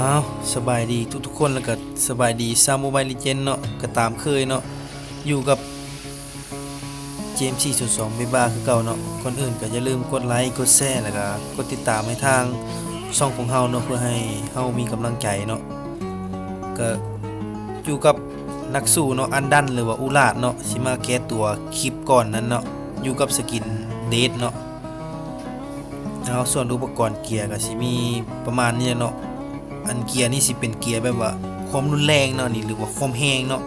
าวสบายดีทุกๆคนแล้วก็สบายดีซาโมบายลีเจนเนาะก็ตามเคยเนาะอยู่กับเจมส์402เบบ้าคือเก่าเนาะก่อนอื่นก็อย่าลืมกดไลค์กดแชร์แล้วก็กดติดตามให้ทางช่องของเฮาเนาะเพื่อให้เฮามีกำลังใจเนาะก็อยู่กับนักสู้เนาะอันดันหรือว่าอุลาดเนาะสิมาแก้ตัวคลิปก่อนนั้นเนาะอยู่กับสกินเดทเนาะแล้วส่วนอุปกรณ์เกียร์ก็สิมีประมาณนี้เนาะอันเกียร์นี่สิเป็นเกียร์แบบว่าความรุนแรงเนาะนี่หรือว่าความแรงเนาะ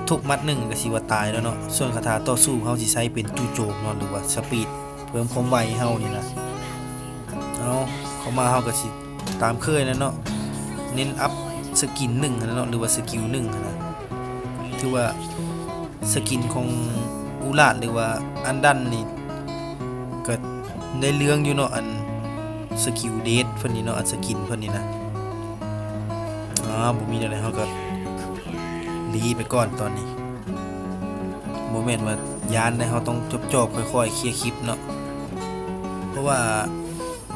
ทุกมัดหนึ่งก็สิว่าตายแล้วเนาะส่วนคาถาต่อสู้เฮาสิใช้เป็นจู่โจมเนาะหรือว่าสปีดเพิ่มความไวเฮานี่นะเอาเข้ามาเฮาก็สิตามเคยนะเนาะเน้นอัพสกิน1นะเนาะหรือว่าสกิล1นะถือว่าสกินของอูลาดหรือว่าอันดันนี่ก็ได้เรื่องอยู่เนาะอันสกิลเดทเพิ่นนี่เนาะอันสกินเพิ่นนี่นะบ่มีอะไรเฮาก็รีไปก่อนตอนนี้โมเมนต์ว่ายานได้เฮาต้องจบค่อยๆเคลียร์คลิปเนาะเพราะว่า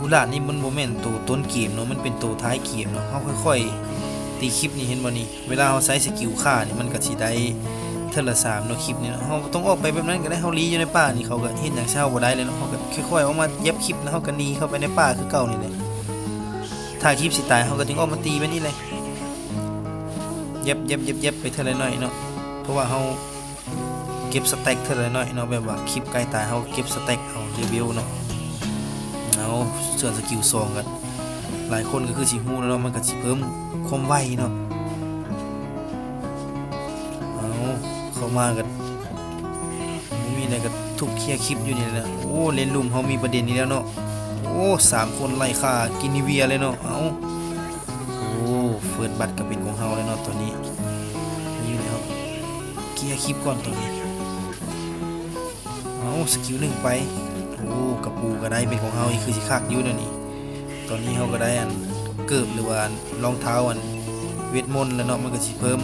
อุลาดนี่มันโมเมนต์ตัวต้นเกมเนาะมันเป็นตัวท้ายเกมเนาะเฮาค่อยๆตีคลิปนี่เห็นบ่นี่เวลาเฮาใช้สกิลฆ่านี่มันก็สิได้เทื่อละ3เนาะคลิปนี่เนาะเฮาต้องออกไปแบบนั้นก็ได้เฮาลีอยู่ในป่านี่เขาก็เฮ็ดหยังเช้าบ่ได้เลยเนาะเฮาก็ค่อยๆออกมาเย็บคลิปแล้วเฮาก็หนีเข้าไปในป่าคือเก่านี่แหละถ้าคลิปสิตายเฮาก็ถึงออกมาตีแบบนี้เลยเย็บไปเท่าไรหน่อยเนาะเพราะว่าเฮาเก็บสแต็กเท่าไรหน่อยเนาะแบบว่าคลิปใกล้ตายเฮาเก็บสแต็กเอารีวิวเนาะเอาส่วนสกิล2กันหลายคนก็คือสิฮู้แล้วเนาะมันก็สิเพิ่มความไวเนาะเอาเข้ามากันมีอะไรก็ทุกเคลียร์คลิปอยู่นี่แหละโอ้เล่นลุ่มเฮามีประเด็นนี้แล้วเนาะโอ้3คนไล่ฆ่ากินนิเวียเลยเนาะเอาเฟิร์สบัตรก็เป็นของเฮาแล้วเนาะตอนนี้อยู่แล้วเคลียร์คลิปก่อนตอนนี้เอาสกิล1ไปโอ้กระปูก็ได้เป็นของเฮาอีกคือสิคักอยู่เดี๋ยวนี้ตอนนี้เฮาก็ได้อันเกิบหรือว่ารองเท้าอันเวทมนต์แล้วเนาะมันก็สิเพิ่ม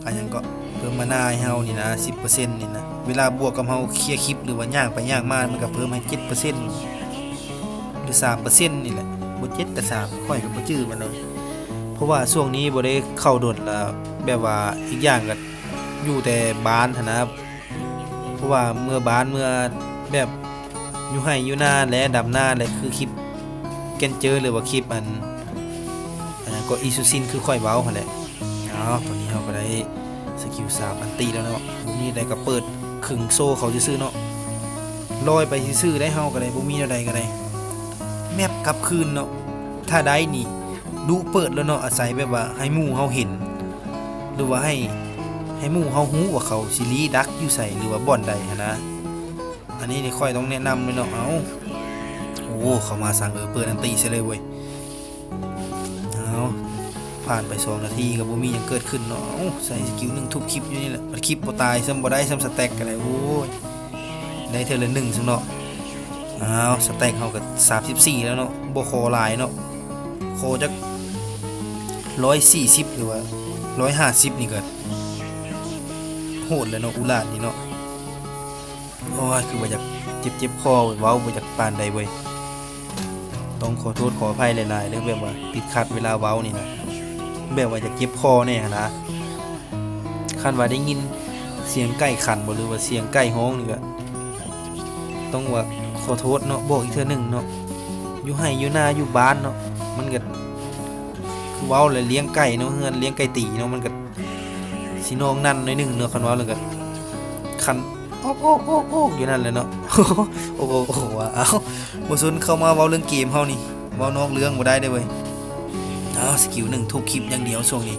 อันหยังก็เพิ่มมานาให้เฮานี่นะ 10% นี่นะเวลาบวกกับเฮาเคลียร์คลิปหรือว่าย่างไปย่างมามันก็เพิ่มให้ 7% หรือ 3% นี่แหละบ่7ก็3ค่อยก็บ่จื้อมันเลยเพราะว่าช่วงนี้บ่ได้เข้าโดดแล้วแบบว่าอีกอย่างก็อยู่แต่บ้านหั่นนะเพราะว่าเมื่อบ้านเมื่อแบบอยู่ไร่อยู่นาและดำนาและคือคลิปแก่นเจอหรือว่าคลิปอันนั้นก็อีซูซินคือค่อยเว้าหั่นแหละตอนนี้เฮาก็ได้สกิล3อันตีแล้วเนาะบ่มีใดก็เปิดครึ่งโซ่เขาซื่อๆเนาะลอยไปซื่อๆได้เฮาก็ได้บ่มีใดก็ได้แมปกลับคืนเนาะถ้าได้นี่ดูเปิดแล้วเนาะอาศัยแบบว่าให้หมู่เฮาเห็นหรือว่าให้หมู่เฮาฮู้ว่าเขาสิลีดักอยู่ไสหรือว่าบ่อนใดหั่นนะอันนี้นี่ค่อยต้องแนะนำเลยเนาะโอ้เขามาสั่งเปิดอันตีซะเลยเว้ยผ่านไป2นาทีก็บ่มีหยังเกิดขึ้นเนาะใส่สกิล1ทุบคลิปอยู่นี่แหละคลิปบ่ตายซ้ำบ่ได้ซ้ำสแต็กก็ได้โอ้ยได้เทื่อละ1ซั่นเนาะสแต็กเฮาก็34แล้วเนาะบ่ขอหลายเนาะขอจัก140หรือว่า150นี่ก็โหดแล้วเนาะอุลาดนี่เนาะโอ้ยคือว่าอยากเจ็บคอเว้าบ่อยากปานใดเว้ยต้องขอโทษขออภัยหลายๆเรื่องแบบว่าติดขัดเวลาเว้านี่นะแบบว่าอยากเจ็บคอแน่นะคันว่าได้ยินเสียงไก่ขันบ่หรือว่าเสียงไก่ฮ้องนี่ก็ต้องว่าขอโทษเนาะบอกอีกเทื่อนึงเนาะอยู่ไร่อยู่นาอยู่บ้านเนาะมันก็คือเว้าแล้วเลี้ยงไก่เนาะเฮือนเลี้ยงไก่ตีเนาะมันก็สิน้องนั่นหน่อยนึงเนาะคันเว้าแล้วก็คันโอ๊กอยู่นั่นแหละเนาะโอ้ว่าบ่สนเข้ามาเว้าเรื่องเกมเฮานี่เว้านอกเรื่องบ่ได้เด้เว้ยสกิล1ทุกคลิปอย่างเดียวช่วงนี้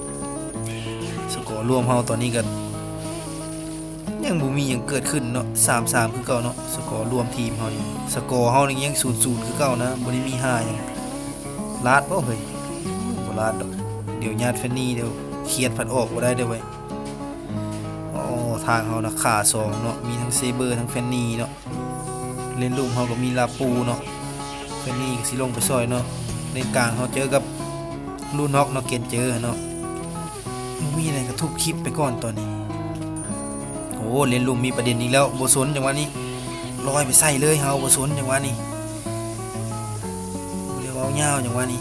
สกอร์รวมเฮาตอนนี้ก็ยังบ่มีหยังเกิดขึ้นเนาะ3-3คือเก่าเนาะสกอร์รวมทีมเฮานี่สกอร์เฮานี่ยัง0-0คือเก่านะบ่ได้มี5หยังลาดบ่เฮ้ยบ่ลาดดอกเดี๋ยวญาติแฟนนี่เดี๋ยวเครียดพัดออกบ่ได้เด้อเว้ยทางเฮานะขา2เนาะมีทั้งเซเบอร์ทั้งแฟนนี่เนาะเล่นลุ่มเฮาก็มีลาปูเนาะแฟนนี่ก็สิลงไปซอยเนาะเล่นกลางเฮาเจอกับลูน็อกเนาะเกนเจอเนาะมีอะไรก็ทุบคลิปไปก่อนตอนนี้เล่นลุ่มมีประเด็นอีกแล้วบ่สนจังหวะนี้ลอยไปใส่เลยเฮาบ่สนจังหวะนี้เรียกว่าเหย้าจังหวะนี้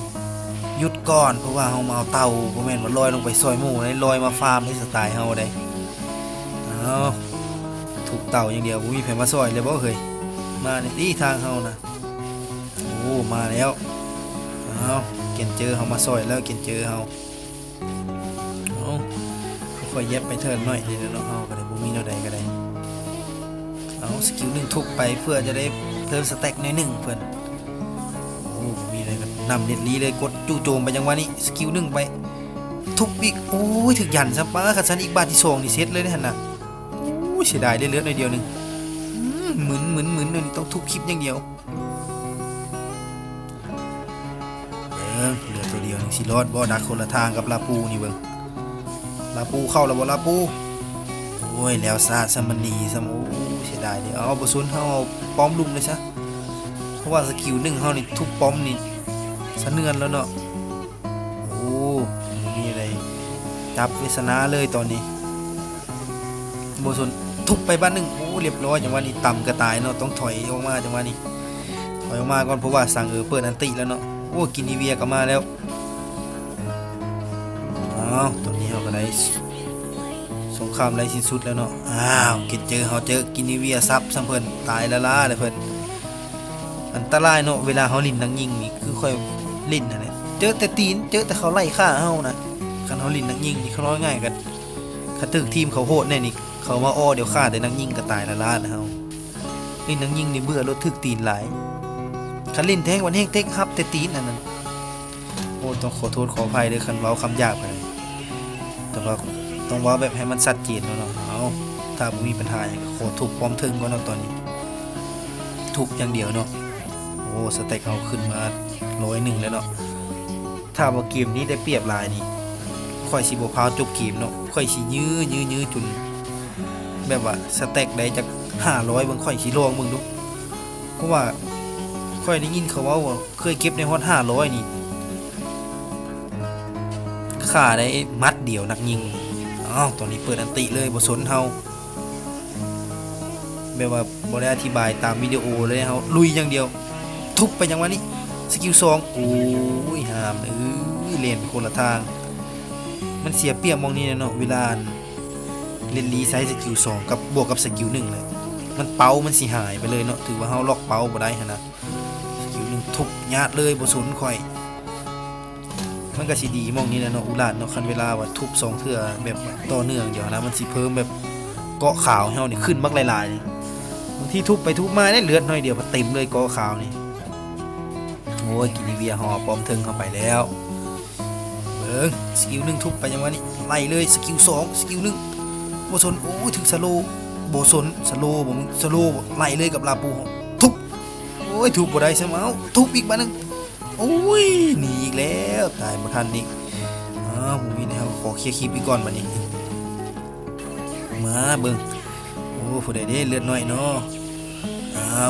หยุดก่อนเพราะว่าเฮามาเอาเต่าบ่แม่นว่าลอยลงไปซอยหมู่ได้ลอยมาฟาร์มในสไตล์เฮาได้เอาถูกเต่าอย่างเดียวบ่มีไผมาซอยเลยบ่เฮ้ยมาในที่ทางเฮานะโอ้มาแล้วเอาเก็นเจอเฮามาซอยแล้วเก็นเจอเฮาเอาค่อยๆเย็บไปเถิดหน่อยเดี๋ยวเนาะเฮาก็ได้บ่มีแนวใดก็ได้เอาสกิล1ทุบไปเพื่อจะได้เพิ่มสแต็กหน่อยหนึงเพิ่นโอ้มีอะไรกันนำเน็ตลีเลยกดจู่โจมไปจังหวะนี้สกิล1ไปทุบอีกโอ้ยถึกยันซะป้าคันซันอีกบาทที่2นี่เสร็จเลยนะหั่นน่ะโอ้ยเสียดายได้เหลือหน่อยเดียวนึงหมุนเดี๋ยวนี้ต้องทุบคลิปอย่างเดียวเหลือตัวเดียวนึงสิรอดบ่ดักคนละทางกับลาปูนี่เบิ่งลาปูเข้าแล้วบ่ลาปูโอ้ยแล้วซาซะมันดีซะโอ้เสียดายเด้เอาบ่ซุนเฮาป้อมลุมเลยซะเพราะว่าสกิล1เฮานี่ทุบป้อมนี่สะเนือนแล้วเนาะโอ้มีอะไรจับเวสนาเลยตอนนี้บ่ซุนทุบไปบ้านหนึงโอ้เรียบร้อยจังหวะนี้ต่ำกระตายเนาะต้องถอยออกมาจังหวะนี้ถอยออกมาก่อนเพราะว่าสั่งเปิดอันติแล้วเนาะโอ้กินอีเวียก็มาแล้วตอนนี้เราก็ได้สงครามไร้สิ้นสุดแล้วเนาะกินเจอเขาเจอกินอีเวียซับซัมเพิ่นตายละล่าเลยเพิ่นอันตรายเนาะเวลาเขาลิ้นนักยิงนี่คือค่อยลิ้นนั่นแหละเจอแต่ตีนเจอแต่เขาไล่ฆ่าเฮานะคันเขาลิ้นนักยิงนี่เขาน้อยง่ายกันคันถึงทีมเขาโหดแน่นี่เขามาอ้อเดี๋ยวฆ่าแต่นักยิงก็ตายละล่านะเฮาลิ้นนักยิงนี่เบื่อรถถึกตีนหลายคันลิ้นแทงวันแห้งเทคฮับแต่ตีนนั่นโอ้ต้องขอโทษขออภัยด้วยคันเว้าคำหยาบไปแต่ว่าต้องเว้าแบบให้มันชัดเจนเนาะเอาถ้าบ่มีปัญหาอย่างขอทุบป้อมถึงก่อนเนาะตอนนี้ทุบอย่างเดียวเนาะโอ้สเต็กเอาขึ้นมา101แล้วเนาะถ้าว่าเกมนี้ได้เปรียบหลายนี่ค่อยสิบ่พาจบเกมเนาะค่อยสิยื้อจนแบบว่าสเต็กได้จาก500เบิ่งค่อยสิลองเบิ่งดูเพราะว่าค่อยได้ยินเขาว่าเคยเก็บในฮอต500นี่ค่าได้มัดเดียวนักยิงตอนนี้เปิดอันติเลยบ่สนเฮาแบบว่าบ่ได้อธิบายตามวิดีโอเลยเฮาลุยอย่างเดียวทุบไปจังหวะนี้สกิล2โอ้ยหามเล่นไปคนละทางมันเสียเปรียบมองนี้เนาะเวลาเล่นรีไซส์สกิล2กับบวกกับสกิล1เลยมันเป้ามันสิหายไปเลยเนาะถือว่าเฮาล็อกเป้าบ่ได้หั่นน่ะสกิล1ทุบญาติเลยบ่สนค่อยมันก็สิดีมองนี้แหละเนาะอุลาดเนาะคันเวลาว่าทุบ2เทื่อแบบต่อเนื่องเดี๋ยวนะมันสิเพิ่มแบบเกาะขาวเฮานี่ขึ้นบักหลายๆบางทีทุบไปทุบมาได้เลือดน้อยเดียวมันเต็มเลยเกาะขาวนี่โอ้ยกินเวียหอปอมถึงเข้าไปแล้วเบิ่งสกิล1ทุบไปจังวะนี่ไล่เลยสกิล2สกิล1บ่สนโอ้ยถึงสโลบ่สนสโลบ่มึงสโลไล่เลยกับลาปูทุบโอ้ยทุบบ่ได้ซะเมาทุบอีกบัดนึงโอ้ยหนีอีกแล้วตายบ่ทันอีกผมมีแนวขอเคลียร์คลิปอีกก่อนบัดนี้มาเบิ่งโอ้ผู้ใดเด้เลือดน้อยเนาะ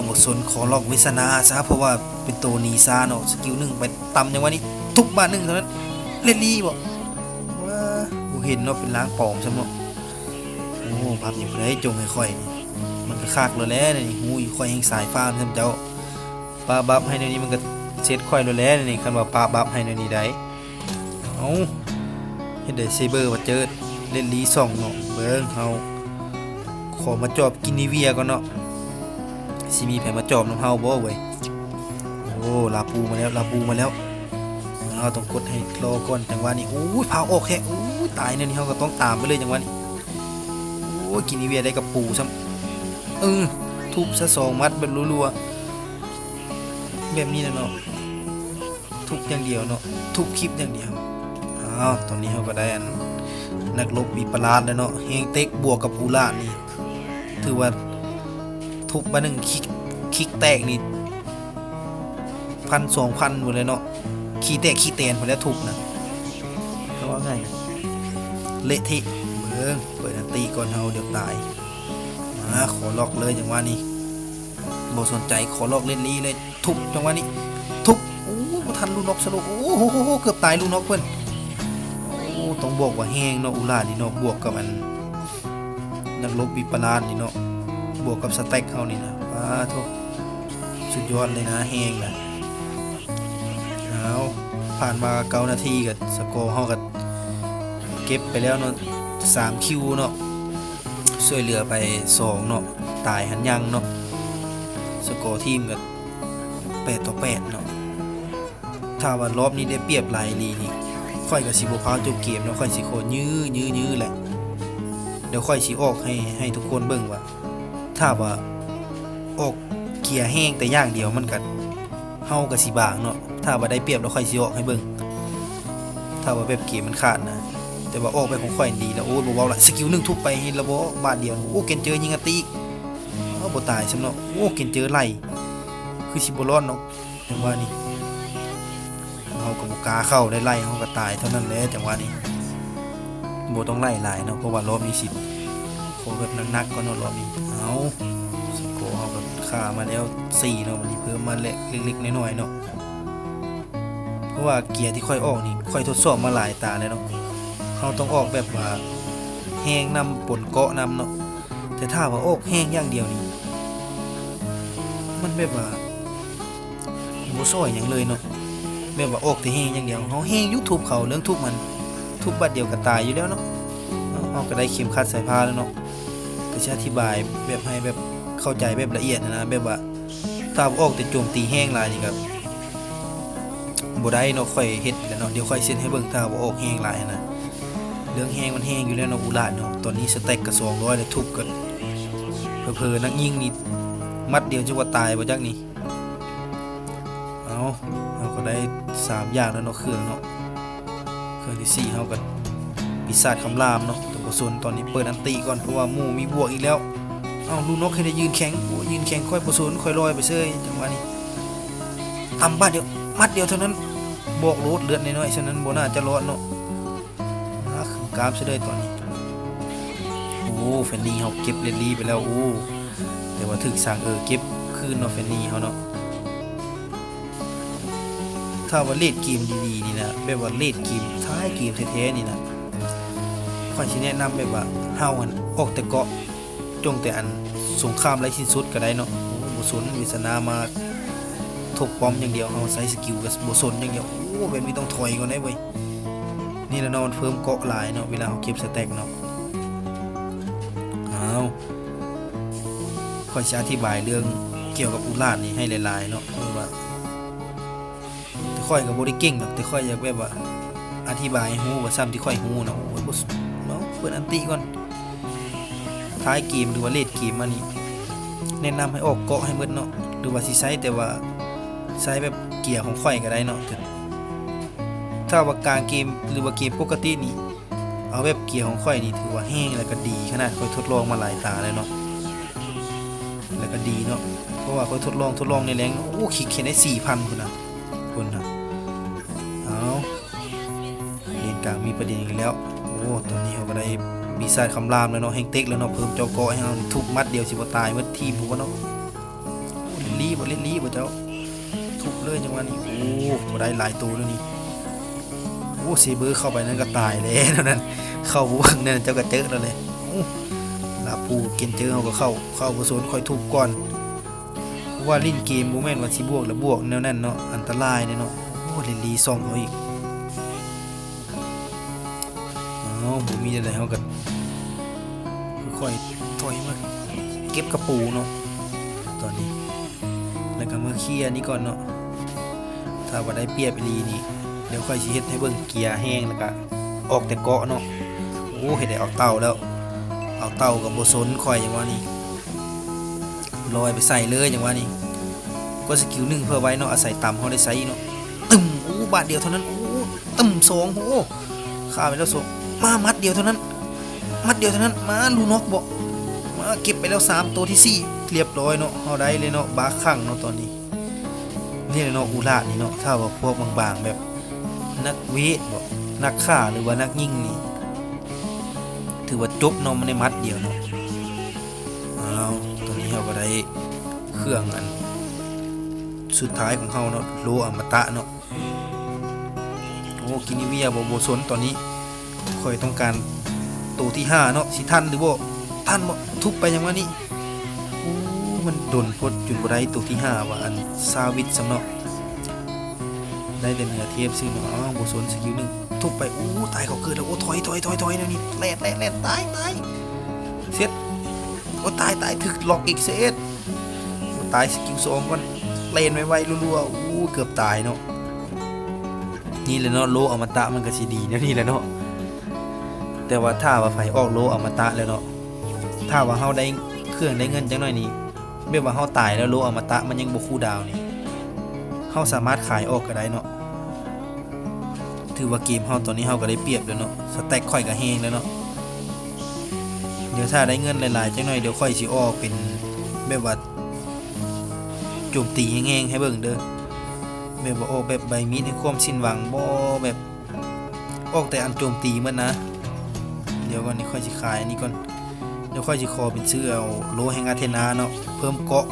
บ่สนขอล็อกวิสนาซะเพราะว่าเป็นตัวนีซาเนาะสกิล1ไปต่ำจังวะนี้ทุบบาท1เท่านั้นเล่นลีบ่ว่าบ่เห็นเนาะเป็นล้างปลอมซะเนาะโอ้ภาพอยู่ได้จงให้ค่อยนี่มันก็คักแล้วแหละนี่หูยค่อยแห่งสายฟ้าซั่นเจ้าปาบัฟให้ในนี้มันก็เซตค่อยแล้วแหละนี่คันว่าปาบัฟให้ในนี้ได้เฮ็ดได้เซเบอร์ว่าเจิดเล่นลี2เนาะเบิ่งเฮาขอมาจอบกินนิเวียก่อนเนาะสิมีไผมาจอบนำเฮาบ่เว้ยโอ้ลาปูมาแล้วต้องกดให้รอก่อนจังหวะนี้โอ้ยพาออกแค่โอ้ยตายเนี่ยนี่เฮาก็ต้องตามไปเลยจังหวะนี้โอ้ยกินนิเวียได้กับปูซ้ำทุบซะ2มัดแบบรัวๆแบบนี้นะเนาะทุบอย่างเดียวเนาะทุบคลิปอย่างเดียวตอนนี้เฮาก็ได้อันนักรบมีประหลาดแล้วเนาะเฮงเต็กบวกกับอูล่านี่ถือว่าทุบมา1คิกแตกนี่1,000-2,000หมดเลยเนาะขี้แตกขี้แตนหมดแล้วทุบนะเพราะว่าไงเละเทะเบิ่งเปิดอันตีก่อนเฮาเดี๋ยวตายขอล็อกเลยจังหวะนี้บ่สนใจขอล็อกเล่นลีเลยทุบจังหวะนี้ทุบโอ้บ่ทันลูกนกสโลโอ้โหเกือบตายลูกนกเพิ่นต้องบอกว่าแห้งเนาะอุลานี่เนาะบวกกับอันนักรบวิปลาสนี่เนาะบวกกับสเต็กเฮานี่นะโธ่สุดยอดเลยนะแห้งนะเอา ผ่านมา9นาทีก็สกอร์เฮาก็เก็บไปแล้วเนาะ3คิวเนาะช่วยเหลือไป2เนาะตายหันยังเนาะสกอร์ทีมก็8-8เนาะถ้าว่ารอบนี้ได้เปรียบหลายลีนี่ค่อยก็สิบ่พาจบเกมเนาะค่อยสิโคยื้อแหละเดี๋ยวค่อยสิออกให้ทุกคนเบิ่งว่าถ้าว่าออกเกียร์แห้งแต่อย่างเดียวมันก็เฮาก็สิบางเนาะถ้าว่าได้เปรียบแล้วค่อยสิออกให้เบิ่งถ้าว่าแบบเกมมันขาดนะแต่ว่าออกไปของค่อยดีแล้วโอ้บ่เว้าละสกิล1ทุบไปเห็นแล้วบ่บาทเดียวโอ้เกนเจอยิงอันติบ่ตายซำเนาะโอ้เกนเจอไล่คือสิบ่รอดเนาะจังหวะนี้เฮาก็บ่กล้าเข้าได้ไล่เฮาก็ตายเท่านั้นแหละจังหวะนี้บ่ต้องไล่หลายเนาะเพราะว่ารอบนี้สิขอแบบหนักๆก่อนเนาะรอบนี้เอาสกอร์เฮาก็ฆ่ามาแล้ว4เนาะวันนี้เพิ่มมาเล็กๆน้อยๆเนาะเพราะว่าเกียร์ที่ค่อยออกนี่ค่อยทดสอบมาหลายตาแล้วเนาะเฮาต้องออกแบบว่าแห้งนำปนเกาะนำเนาะแต่ถ้าว่าออกแห้งอย่างเดียวนี่มันแบบว่าบ่ซอยหยังเลยเนาะแบบว่าออกแต่แห้งอย่างเดียวเฮาแห้งอยู่ทุบเขาเรื่องทุบมันทุบบัดเดียวก็ตายอยู่แล้วเนาะเฮาก็ได้เข็มขัดสายพานแล้วเนาะก็จะอธิบายแบบให้แบบเข้าใจแบบละเอียดนะแบบว่าถ้าออกแต่โจมตีแห้งหลายนี่ก็บ่ได้เนาะค่อยเฮ็ดแล้วเนาะเดี๋ยวค่อยเซ็นให้เบิ่งถ้าว่าออกแห้งหลายนะเรื่องแห้งมันแห้งอยู่แล้วเนาะอุลาดเนาะตอนนี้สเต็กก็200แล้วทุบกันเผลอๆนักยิงนี่มัดเดียวจะว่าตายบ่จักนี่เอาก็ได้3อย่างแล้วเนาะเครื่องเนาะเครื่องที่4เฮาก็ปีศาจคำรามเนาะแต่บ่สนตอนนี้เปิดอันติก่อนเพราะว่าหมู่มีบวกอีกแล้วลูกนกให้ได้ยืนแข็งโอ้ยืนแข็งค่อยบ่สนค่อยลอยไปเซ้ยจังหวะนี้ตำบาดเดียวมัดเดียวเท่านั้นบอกโลดเลือดน้อยๆฉะนั้นบ่น่าจะรอดเนาะกราฟซะเลยตอนนี้โอ้เฟนนี่เฮาเก็บเรนลี่ไปแล้วโอ้แต่ว่าถึกสั่งเก็บคืนเนาะเฟนนี่เฮาเนาะถ้าว่าเลดเกมดีๆนี่นะแบบว่าเลดเกมท้ายเกมแท้ๆนี่นะข้อยสิแนะนำแบบว่าเฮาอันออกแต่เกาะจงแต่อันสงครามไร้สิ้นสุดก็ได้เนาะบ่สนวิสนามาทบป้อมอย่างเดียวเฮาใช้สกิลกับบ่สนอย่างเดียวโอ้แบบนี้ต้องถอยก่อนได้เว้ยนี่แหละเนาะมันเพิ่มเกาะหลายเนาะเวลาเฮาเก็บสแต็กเนาะค่อยจะอธิบายเรื่องเกี่ยวกับอุลาดนี่ให้หลายๆเนาะว่าแต่ค่อยก็บ่ได้เก่งดอกแต่ค่อยอยากแบบว่าอธิบายให้ฮู้ว่าซ้ำที่ค่อยฮู้เนาะโอ้ยบ่เนาะเปิดอันติก่อนท้ายเกมหรือว่าเลดเกมมานี่แนะนำให้ออกเกาะให้หมดเนาะหรือว่าสิใช้แต่ว่าใช้แบบเกียร์ของค่อยก็ได้เนาะถ้าว่ากลางเกมหรือว่าเกมปกตินี่เอาแบบเกียร์ของค่อยนี่ถือว่าแห้งแล้วก็ดีขนาดค่อยทดลองมาหลายตาแล้วเนาะแล้วก็ดีเนาะเพราะว่าค่อยทดลองในแรงโอ้คิกเขียนได้ 4,000 พุ่นนะเอาเลนกลางมีประเด็นอีกแล้วโอ้ตอนนี้เฮาก็ได้ปีศาจคำรามแล้วเนาะแห่งเต็กแล้วเนาะเพิ่มเจ้าเกาะให้เฮาทุบมัดเดียวสิบ่ตายหมดทีมพุ่นเนาะโอ้ลีบ่เล่นลีบ่เจ้าทุบเลยจังหวะนี้โอ้บ่ได้หลายตัวแล้วนี่โอ้เซเบอร์เข้าไปนั่นก็ตายแล้วนั่นเข้าบ่เบิ่งนั่นเจ้าก็เจอแล้วเลยโอ้ลาปูกินเจอเฮาก็เข้าบ่สนค่อยทุบก่อนเพราะว่าลิ้นเกมบ่แม่นว่าสิบวกแล้วบวกแนวนั้นเนาะอันตรายเนาะโอ้ลินลีส่องเอาอีกบ่มีอะไรเฮาก็ค่อยถอยมาเก็บกระปูเนาะตอนนี้แล้วก็มาเคลียร์นี่ก่อนเนาะถ้าว่าได้เปรียบอีหลีนี่เดี๋ยวค่อยสิเฮ็ดให้เบิ่งเกียร์แห้งแล้วก็ออกแต่เกาะเนาะโอ้เฮ็ดได้ออกเต่าแล้วเอาเต่ากับบ่สนค่อยอย่างว่านี่ลอยไปใส่เลยอย่างว่านี่ก็สกิล1เพื่อไว้เนาะอาศัยต่ำเฮาได้ใช้เนาะตึ้มโอ้บาทเดียวเท่านั้นโอ้ตึ้ม2โอ้ฆ่าไปแล้ว2มามัดเดียวเท่านั้นมาลูนกบ่มาเก็บไปแล้ว3ตัวที่4เรียบร้อยเนาะเฮาได้เลยเนาะบาคั่งเนาะตอนนี้นี่เนาะอุลานี่เนาะถ้าว่าพวกบางๆแบบนักเวทบ่นักฆ่าหรือว่านักยิงนี่ถือว่าจบเนาะมันได้มัดเดียวเนาะตอนนี้เฮาก็ได้เครื่องอันสุดท้ายของเฮาเนาะโลอมตะเนาะโอ้กินิเวียบ่สนตอนนี้ค่อยต้องการตัวที่5เนาะสิทันหรือบ่ทันบ่ทุบไปอย่างว่านี้โอ้มันดนพดจนบ่ได้ตัวที่5ว่าอันซาวิทสำเนาะ ได้แต่เหนือเทียบซื้อเนาะบ่สนสกิลหนึ่งทุบไปอู้ตายเขาเกิดแล้วโอ้ถอยแล้วนี่แล่นตายเสร็จโอ้ตายถึกล็อกอีกเสร็จโอ้ตายสกิล2ก่อนเล่นไวๆรัวๆอู้เกือบตายเนาะนี่แหละเนาะโลอมตะมันก็สิดีนะนี่แหละเนาะแต่ว่าถ้าว่าไฟออกโลอมตะแล้วเนาะถ้าว่าเฮาได้เครื่องได้เงินจังหน่อยนี่แบบว่าเฮาตายแล้วโลอมตะมันยังบ่คูลดาวน์นี่เฮาสามารถขายออกก็ได้เนาะถือว่าเกมเฮาตอนนี้เฮาก็ได้เปรียบแล้วเนาะสแต็กค่อยก็แฮงแล้วเนาะเดี๋ยวถ้าได้เงินหลายๆจังหน่อยเดี๋ยวค่อยสิออกเป็นแบบว่าโจมตีแห้งๆให้เบิ่งเด้อแบบว่าออกแบบใบมีดให้ความสิ้นหวังบ่แบบออกแต่อันโจมตีมันนะเดี๋ยวก่อนนี่ค่อยสิขายอันนี้ก่อนเดี๋ยวค่อยสิขอเป็นชื่อเอาโลแห่งอาเทนาเนาะเพิ่มเกาะ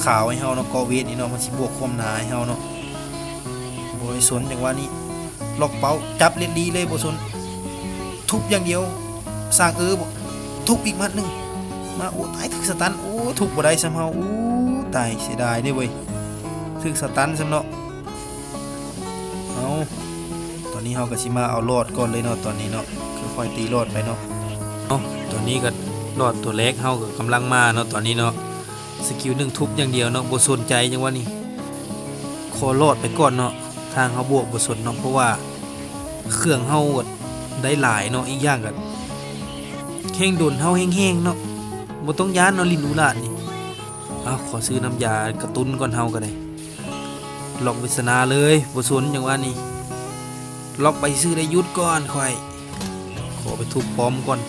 ขาวให้เฮาเนาะเกาะเวทนี่เนาะมันสิบวกความหนาให้เฮาเนาะโอ้ยสนจังว่านี่ล็อกเป้าจับเล่นดีเลยบ่สนทุบอย่างเดียวสร้างบ่ทุบอีกมัดนึงมาโอ้ตายถึกสตันโอ้ทุบบ่ได้ซ้ำเฮาโอ้ตายเสียดายเด้เว้ยถึกสตันซ้ำเนาะเอาตอนนี้เฮาก็สิมาเอารอดก่อนเลยเนาะตอนนี้เนาะค่อยๆตีรอดไปเนาะตอนนี้ก็รอดตัวเล็กเฮาก็กำลังมาเนาะตอนนี้เนาะสกิล1ทุบอย่างเดียวเนาะบ่สนใจจังว่านี่ขอรอดไปก่อนเนาะทางเฮาบวกบ่สนเนาะเพราะว่าเครื่องเฮาก็ได้หลายเนาะอีกอย่างก็แห้งโดนเฮาแห้งๆเนาะบ่ต้องย้านเนาะลินอุลาดนี่ขอซื้อน้ำยากระตุ้นก่อนเฮาก็ได้ล็อกวิสนาเลยบ่สนจังว่านี่ล็อกไปซื้อได้ยุดก่อนค่อยขอไปทุบป้อมก่อน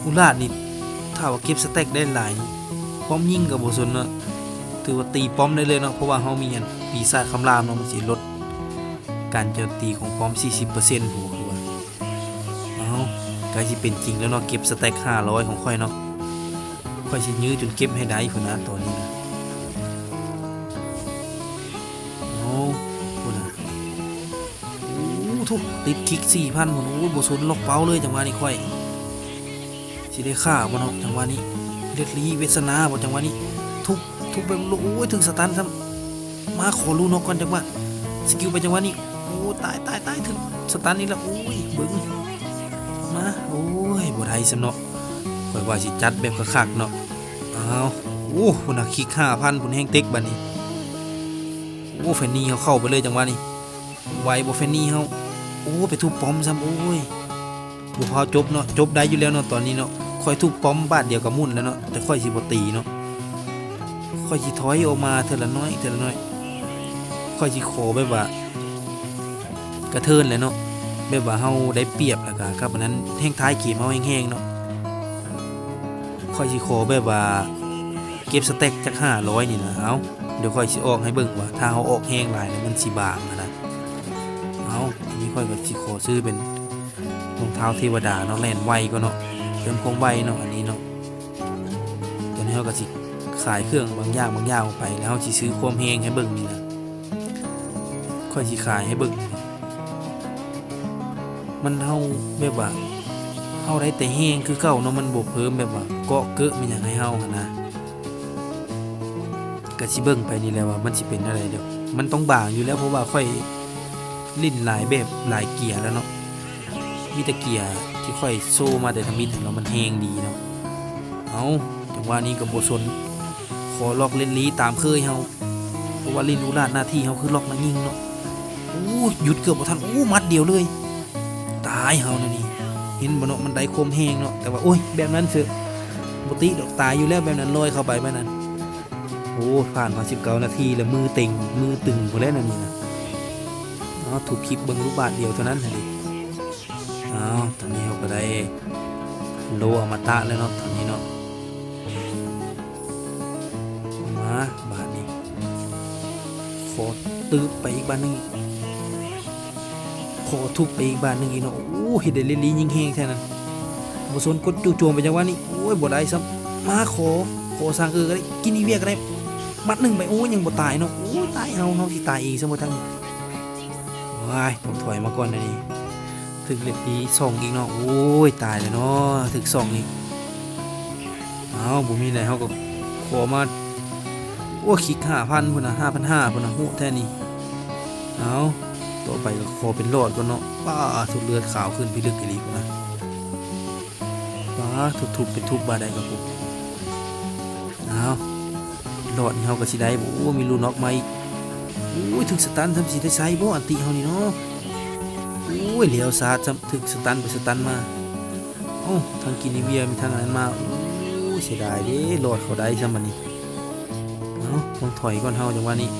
อุลาดนี่ถ้าว่าเก็บสแต็กได้หลายป้อมยิงกับบ่สนเนาะถือว่าตีป้อมได้เลยเนาะเพราะว่าเฮามีอันปีศาจคำรามเนาะมันสิลดการโจมตีของป้อม 40% หัวคือว่าใกล้สิเป็นจริงแล้วเนาะเก็บสแต็ก500ของค่อยเนาะค่อยสิยื้อจนเก็บให้ได้พุ่นนะตอนนี้นะพุ่นน่ะทุบติดคิก 4,000 พุ่นโอ้บ่สนล็อกเป้าเลยจังหวะนี้ค่อยสิได้ฆ่าบ่เนาะจังหวะนี้เลือดลีเวสนาบ่จังหวะนี้ทุบไปโอ้ยถึงสตันซ้ำมาขอรู้นกก่อนจังหวะสกิลไปจังหวะนี้โอ้ตายถึงสตันนี่แล้วโอ้ยเบิ่งมาโอ้ยบ่ได้ซ้ำเนาะข่อยว่าสิจัดแบบคักๆเนาะโอ้พุ่นน่ะคิก 5,000 พุ่นแฮงเต็กบัดนี้โอ้เฟนนี่เขาเข้าไปเลยจังหวะนี้ไวบ่เฟนนี่เฮาโอ้ไปทุบป้อมซ้ำโอ้ยบ่พอจบเนาะจบได้อยู่แล้วเนาะตอนนี้เนาะค่อยทุบป้อมบาดเดียวกับมุ่นแล้วเนาะแต่ค่อยสิบ่ตีเนาะค่อยสิถอยออกมาเทื่อละน้อยค่อยสิขอแบบว่ากระเทินแหละเนาะแบบว่าเฮาได้เปรียบแล้วก็ครับอันนั้นแห้งท้ายเกมเฮาแห้งๆเนาะค่อยสิขอแบบว่าเก็บสเต็กจัก500นี่นะเดี๋ยวค่อยสิออกให้เบิ่งว่าถ้าเฮาออกแห้งหลายแล้วมันสิบางนะนี่ค่อยก็สิขอซื้อเป็นรองเท้าเทวดาเนาะแล่นไวก็เนาะเติมของไวเนาะอันนี้เนาะตอนนี้เฮาก็สิขายเครื่องบางอย่างออกไปแล้วเฮาสิซื้อความแห้งให้เบิ่งนี่นะค่อยสิขายให้เบิ่งมันเฮาแบบว่าเฮาได้แต่แห้งคือเก่าเนาะมันบ่เพิ่มแบบว่าเกาะเกอะมันหยังให้เฮาหั่นนะก็สิเบิ่งไปนี่แหละว่ามันสิเป็นอะไรเดี๋ยวมันต้องบางอยู่แล้วเพราะว่าค่อยลิ้นหลายแบบหลายเกียร์แล้วเนาะมีแต่เกียร์ที่ค่อยโซ่มาแต่ทมิดแล้วมันแห้งดีเนาะจังหวะนี้ก็บ่สนขอล็อกเล่นลีตามเคยเฮาเพราะว่าลินอุลาดหน้าที่เฮาคือล็อกนักยิงเนาะหยุดเกือบบ่ทันมัดเดียวเลยตายเฮานี่เห็นบ่เนาะมันได้คมแห้งเนาะแต่ว่าโอ้ยแบบนั้นเถอะบ่ติดอกตายอยู่แล้วแบบนั้นลอยเข้าไปแบบนั้นผ่านมา19นาทีแล้วมือตึงหมดแล้วนั่นนี่นะถูกคลิปเบิ่งรูปบาทเดียวเท่านั้นดิตอนนี้เฮาก็ได้โลอมตะแล้วเนาะตอนนี้เนาะมาบาทนี้ขอตื้อไปอีกบาทนึงขอทุบไปอีกบาทนึงอีกเนาะเฮ็ดได้เล่นลียิงแฮงแท้นั้นบ่สนกดจู่โจมไปจังหวะนี้บ่ได้ซ้ำมาขอสร้างก็ได้กินอีเวียก็ได้มัดนึงไปยังบ่ตายเนาะตายเฮาสิตายอีกซะบ่ทั้งว้ายต้องถอยมาก่อนนี่ถึกเล็บอี2อีกเนาะตายเลยเนาะถึก2อีกบ่มีไหนเฮาก็ขอมาคิก 5,000 พุ่นน่ะ 5,500 พุ่นน่ะโหแท้นี่ เอาต่อไปก็ขอเป็นรอดก่อนเนาะป้าสุดเลือดขาวขึ้นพี่ลึกอีหลีกว่านะป้าทุบๆเป็นทุบบาดใดกับผมเอารอดนี่เฮาก็สิได้บ่โอ้มีลูกน็อกมาอีกโอ้ยถึงสตันทำสิได้ใช้บ่อันติเฮานี่เนาะโอ้ยเหลียวซาดถึงสตันไปสตันมาเอ้าทางกินิเวียมีทางนั้นมาโอ้ยเสียดายเด้รอดเขาได้ซะบัดนี้เอาต้องถอยก่อนเฮาจังหวะนี้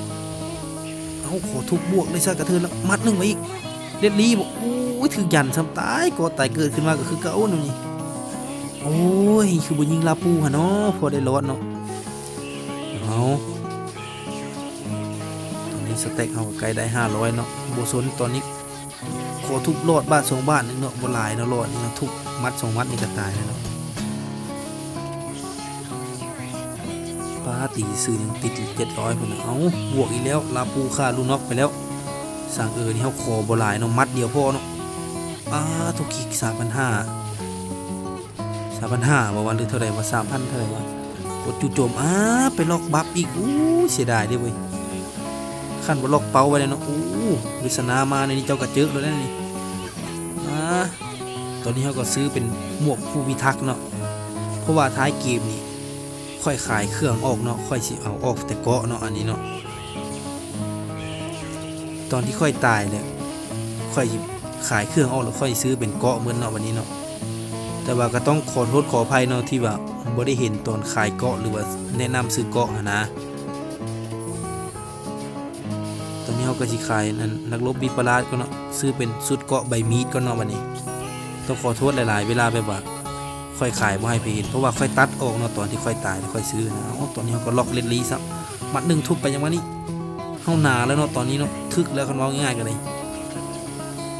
เอาขอทุบบวกได้ซะกระเทินแล้วมัดหนึงไว้อีกเด็ดลีบอกโอ้ยถึงยันซ้ำตายก็ตายเกิดขึ้นมาก็คือเก่าเนาะนี่โอ้ยคือบ่ยิงลาปูหั่นเนาะพอได้รอดเนาะเอาตอนนี้สเต็กเฮาก็ใกล้ได้500เนาะบ่สนตอนนี้ขอทุบรอดบาท2บาทนึงเนาะบ่หลายเนาะรอดนี่เนาะทุบมัด2มัดนี่ก็ตายแล้วเนาะป้าตีซื้อยังติด700พุ่นน่ะเอ้าบวกอีกแล้วลาปูฆ่าลูกนกไปแล้วสั่งนี่เฮาขอบ่หลายเนาะมัดเดียวพอเนาะทุกคิก 3,500 บ่ว่าหรือเท่าใดว่า 3,000 เท่าใดวะกดจู่โจมไปล็อกบัฟอีกอู้เสียดายเด้เว้ยขั้นบ่ล็อกเป้าไว้เลยเนาะอู้วิสนามาในนี้เจ้ากระเจิกแล้วนั่นนี่ตอนนี้เฮาก็ซื้อเป็นหมวกผู้พิทักษ์เนาะเพราะว่าท้ายเกมนี่ค่อยขายเครื่องออกเนาะค่อยสิเอาออกแต่เกาะเนาะอันนี้เนาะตอนที่ค่อยตายเนี่ยค่อยขายเครื่องออกแล้วค่อยซื้อเป็นเกาะเหมือนเนาะวันนี้เนาะแต่ว่าก็ต้องขอโทษขออภัยเนาะที่ว่าบ่ได้เห็นตอนขายเกาะหรือว่าแนะนำซื้อเกาะนะตอนนี้เฮาก็สิขายนั่นนักรบบิปลาสก็เนาะซื้อเป็นชุดเกาะใบมีดก็เนาะวันนี้ต้องขอโทษหลายๆเวลาแบบว่าค่อยขายบ่ให้ไปเห็นเพราะว่าค่อยตัดออกเนาะตอนที่ค่อยตายแล้วค่อยซื้อนะตอนนี้เฮาก็ล็อกเล็ดลีซับมัดหนึ่งทุบไปอย่างว่านี้เฮาหนาแล้วเนาะตอนนี้เนาะทึกแล้วคันว่าง่ายๆกันเลย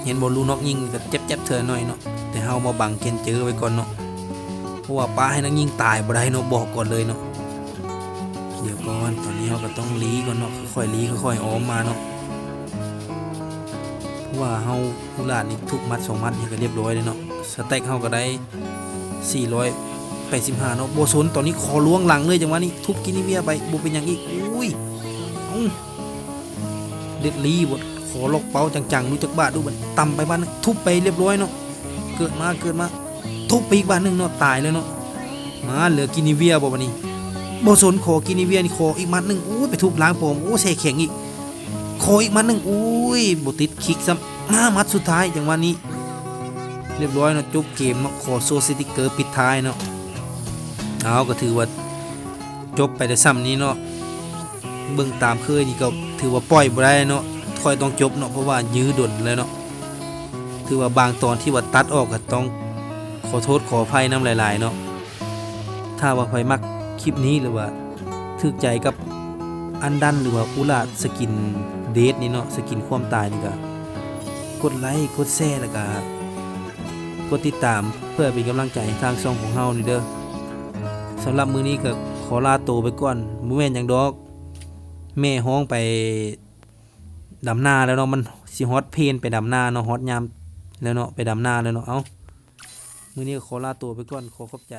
เห็นบ่ลูนอกยิงก็เจ็บๆเธอหน่อยเนาะแต่เฮามาบังเกนเจอไว้ก่อนเนาะเพราะว่าป้าให้นักยิงตายบ่ได้เนาะบอกก่อนเลยเนาะเดี๋ยวก่อนตอนนี้เฮาก็ต้องลีก่อนเนาะค่อยๆลีค่อยๆอ้อมมาเนาะเพราะว่าเฮาอุลาดนี่ทุกมัด2มัดนี่ก็เรียบร้อยเลยเนาะสเต็กเฮาก็ได้485เนาะบ่สนตอนนี้ขอล้วงหลังเลยจังหวะนี้ทุบกินิเวียไปบ่เป็นหยังอีกอุ้ยเด็ดลีบ่ขอล็อกเป้าจังๆดูจักบาทดูมันต่ำไปบ้านนึงทุบไปเรียบร้อยเนาะเกิดมาทุบไปอีกบ้านนึงเนาะตายเลยเนาะมาเหลือกินิเวียบ่บัดนี้บ่สนขอกินิเวียนี่ขออีกมัดนึงอุ้ยไปทุบล้างปอมโอ้แช่แข็งอีกขออีกมัดนึงอุ้ยบ่ติดคิกซ้ำมัดสุดท้ายจังหวะนี้เรียบร้อยเนาะจบเกมเนาะขอโซสติกเกอร์ปิดท้ายเนาะเอาก็ถือว่าจบไปแต่ซ้ำนี้เนาะเบิ่งตามเคยนี่ก็ถือว่าปล่อยบ่ได้เนาะค่อยต้องจบเนาะเพราะว่ายื้อดนแล้วเนาะถือว่าบางตอนที่ว่าตัดออกก็ต้องขอโทษขออภัยน้ำหลายๆเนาะถ้าว่าใครมักคลิปนี้หรือว่าถึกใจกับอันดันหรือว่าอุลาสกินเดทนี่เนาะสกินความตายนี่ก็กดไลค์กดแชร์แล้วก็กดติดตามเพื่อเป็นกำลังใจทางช่องของเฮานี่เด้อสำหรับมื้อนี้ก็ขอลาโตวไปก่อนบ่แม่นหยังดอกแม่ฮ้องไปดำนาแล้วเนาะมันสิฮอตเพนไปดำนาเนาะฮอตยามแล้วเนาะไปดำนาแล้วเนาะมื้อนี้ก็ขอลาโตวไปก่อนขอขอบใจ